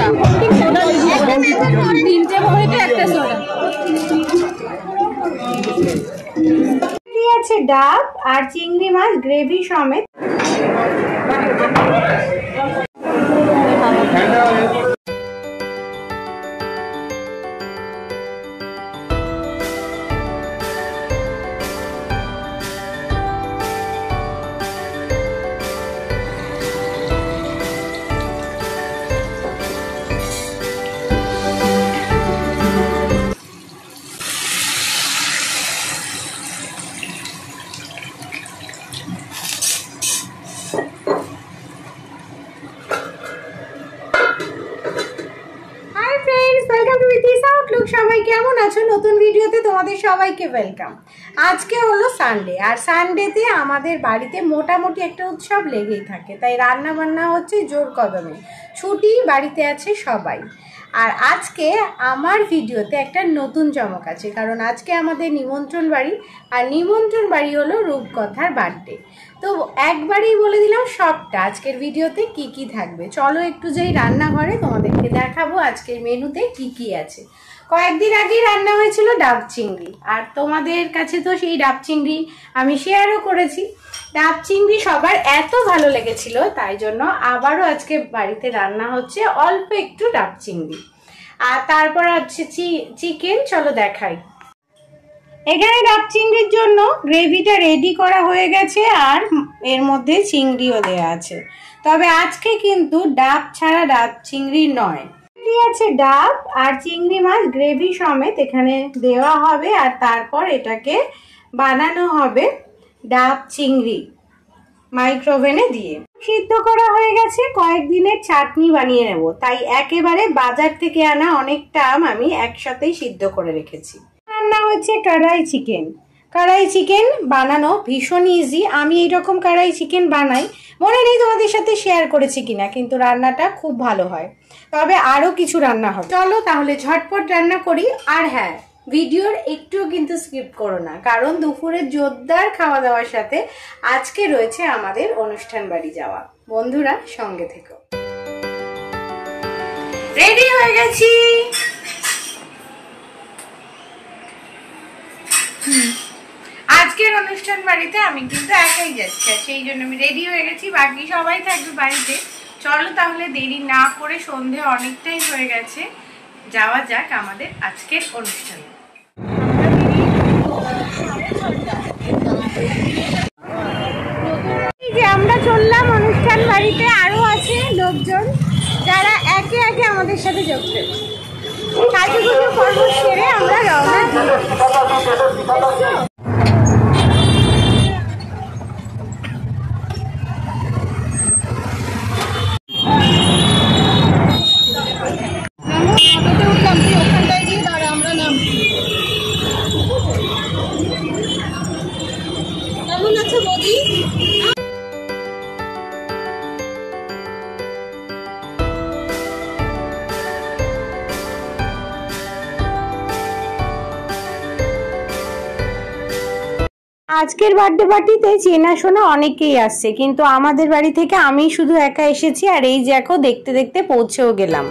Soda, তিনটে বড়িতে একটা soda. আছে ডাব আর চিংড়ি মাছ গ্রেভি সমেত। সবাই কেমন আছো? নতুন ভিডিওতে তোমাদের সবাইকে ওয়েলকাম। আজকে হলো সানডে, আর সানডেতে আমাদের বাড়িতে মোটামুটি একটা উৎসব লেগেই থাকে, তাই রান্না বান্না হচ্ছে জোর কদমে। ছুটি, বাড়িতে আছে সবাই। আর আজকে আমার ভিডিওতে একটা নতুন চমক আছে, কারণ আজকে আমাদের নিমন্ত্রণ বাড়ি, আর নিমন্ত্রণ বাড়ি হলো রূপকথার বার্থডে। তো একবারেই বলে দিলাম সবটা আজকের ভিডিওতে কি কি থাকবে। চলো একটু যাই রান্নাঘরে, তোমাদেরকে দেখাবো আজকের মেনুতে কি কি আছে। কয়েকদিন আগেই রান্না হয়েছিল ডাব চিংড়ি, আর তোমাদের কাছে তো সেই ডাব চিংড়ি আমি শেয়ারও করেছি। ডাব চিংড়ি সবার এত ভালো লেগেছিল, তাই জন্য আবারও আজকে বাড়িতে রান্না হচ্ছে অল্প একটু ডাব চিংড়ি। আর তারপর আছে চিকেন। চলো দেখাই। এখানে ডাব চিংড়ির জন্য গ্রেভিটা রেডি করা হয়ে গেছে, আর এর মধ্যে চিংড়িও দেওয়া আছে। তবে আজকে কিন্তু ডাব ছাড়া ডাব চিংড়ি নয়, আছে ডাব আর চিংড়ি মাছ গ্রেভি সমেত এখানে দেওয়া হবে, আর তারপর এটাকে বানানো হবে ডাব চিংড়ি মাইক্রোওভেনে দিয়ে। সিদ্ধ করা হয়ে গেছে, কয়েকদিনের চাটনি বানিয়ে নেব, তাই একেবারে বাজার থেকে আনা অনেকটা আম আমি একসাথেই সিদ্ধ করে রেখেছি। রান্না হচ্ছে কড়াই চিকেন। কড়াই চিকেন বানানো ভীষণ ইজি। আমি এইরকম কড়াই চিকেন বানাই, মনে নেই তোমাদের সাথে শেয়ার করেছি কিনা, কিন্তু রান্নাটা খুব ভালো হয়। তবে আরও কিছু রান্না হবে, চলো তাহলে ঝটপট রান্না করি। আর হ্যাঁ, ভিডিওর একটুও কিন্তু স্কিপ করো না, কারণ দুপুরের জোরদার খাওয়া দাওয়ার সাথে আজকে রয়েছে আমাদের অনুষ্ঠান বাড়ি যাওয়া। বন্ধুরা সঙ্গে থেকো। রেডি হয়ে গেছি। আজকের অনুষ্ঠান বাড়িতে আমি কিন্তু একাই যাচ্ছি, আর সেই জন্য আমি রেডি হয়ে গেছি, বাকি সবাই থাকবে বাড়িতে। চলো তাহলে দেরি না করে, সন্ধে অনেকটাই হয়ে গেছে, যাওয়া যাক আমাদের আজকের অনুষ্ঠানে। এই যে আমরা চললাম অনুষ্ঠান বাড়িতে, আরো আছে লোকজন যারা একে একে আমাদের সাথে যোগ দেবে। সাজুগুজু পর্ব সেরে আমরা রওনা দিই। আজকের বার্থডে পার্টিতে চেনাশোনা অনেকেই আসছে, কিন্তু আমাদের বাড়ি থেকে আমি শুধু একা এসেছি, আর এই যে এখন দেখতে দেখতে পৌঁছেও গেলাম।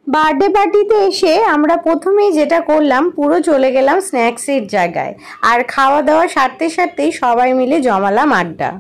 বার্থডে পার্টিতে এসে আমরা প্রথমেই যেটা করলাম, পুরো চলে গেলাম স্ন্যাক্সের জায়গায়, আর খাওয়া দাওয়া সারতে সারতেই সবাই মিলে জমালাম আড্ডা।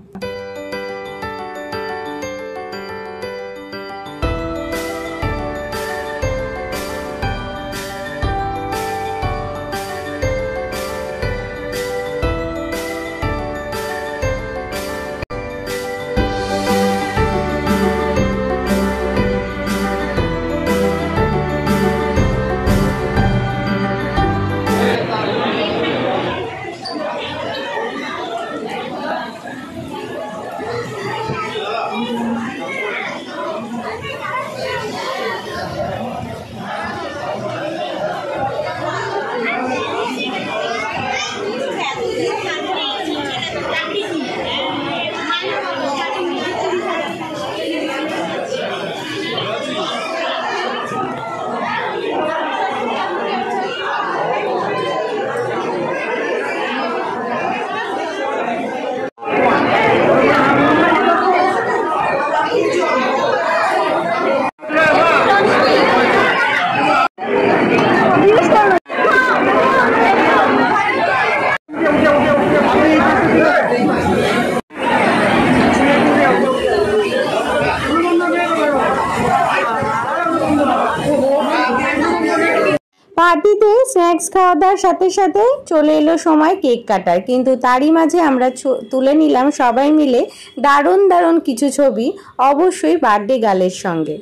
পার্টিতে স্ন্যাক্স খাওয়া দাওয়ার সাথে সাথে চলে এলো সময় কেক কাটার, কিন্তু তারই মাঝে আমরা তুলে নিলাম সবাই মিলে দারুণ দারুণ কিছু ছবি, অবশ্যই বার্থডে গার্লের সঙ্গে।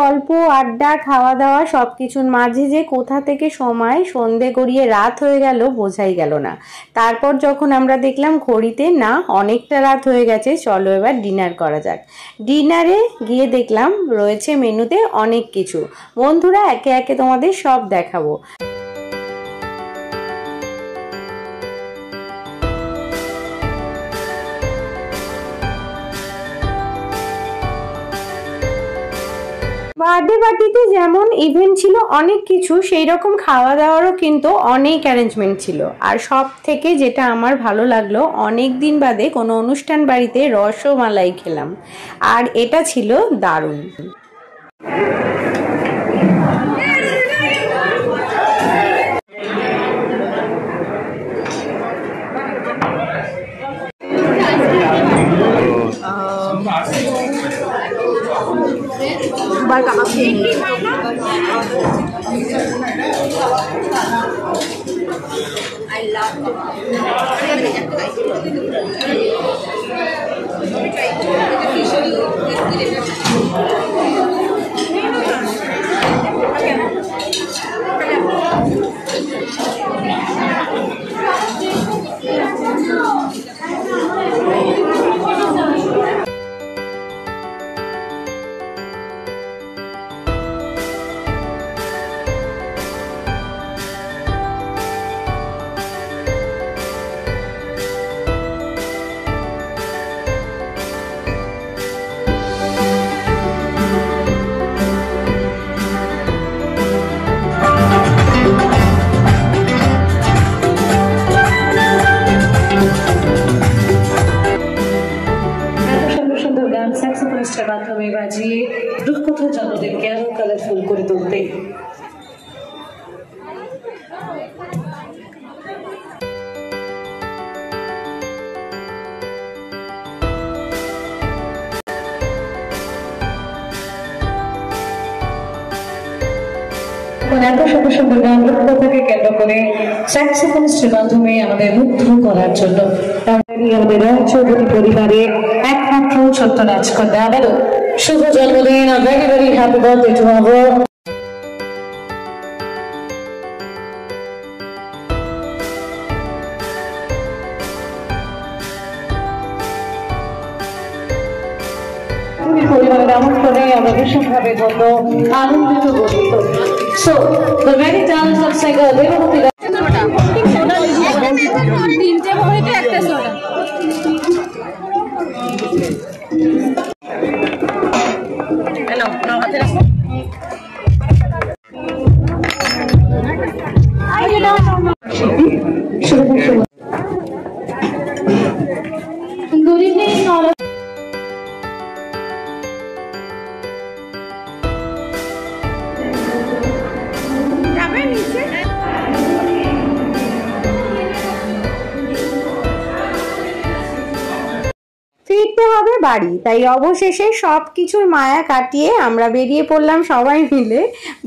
গল্প আড্ডা খাওয়া দাওয়া সবকিছুর মাঝে যে কোথা থেকে সময় সন্ধে গড়িয়ে রাত হয়ে গেল বোঝাই গেল না। তারপর যখন আমরা দেখলাম ঘড়িতে না অনেকটা রাত হয়ে গেছে, চলো এবার ডিনার করা যাক। ডিনারে গিয়ে দেখলাম রয়েছে মেনুতে অনেক কিছু, বন্ধুরা একে একে তোমাদের সব দেখাবো। বার্থডে পার্টিতে যেমন ইভেন্ট ছিল অনেক কিছু, সেই রকম খাওয়া দাওয়ারও কিন্তু অনেক অ্যারেঞ্জমেন্ট ছিল। আর সব থেকে যেটা আমার ভালো লাগলো, অনেক দিন বাদে কোনো অনুষ্ঠান বাড়িতে রসমালাই খেলাম, আর এটা ছিল দারুণ। I love স্যাক্সোফোনিস্টের মাধ্যমে বাজিয়ে রূপকথার জন্মদিনকে আরো কালারফুল করে তুলতে এত সুন্দর সুন্দর গান রূপকথাকে কেন্দ্র করে স্যাক্সোফোনিস্টের মাধ্যমে আমাদের মুগ্ধ করার জন্য আমাদের রায় চৌধুরী পরিবারের একমাত্র ছোট্ট রাজকন্যা, আবারও শুভ জন্মদিন, very very happy birthday to our পরিবারের আমন্ত্রণে আমরা ভীষণভাবে ধন্য আনন্দিত গর্বিত। So, the very talented singer দেবমতী তিনটে বইতে একটা সোডা। হ্যালো, নাও হাতে রাখো। Good evening, all. বাড়ি। তাই অবশেষে সব কিছুর মায়া কাটিয়ে আমরা বেরিয়ে পড়লাম সবাই মিলে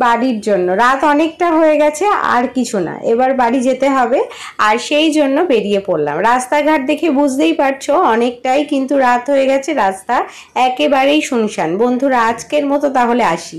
বাড়ির জন্য। রাত অনেকটা হয়ে গেছে, আর কিছু না, এবার বাড়ি যেতে হবে, আর সেই জন্য বেরিয়ে পড়লাম। রাস্তাঘাট দেখে বুঝতেই পারছো অনেকটাই কিন্তু রাত হয়ে গেছে, রাস্তা একেবারেই শুনশান। বন্ধুরা, আজকের মতো তাহলে আসি।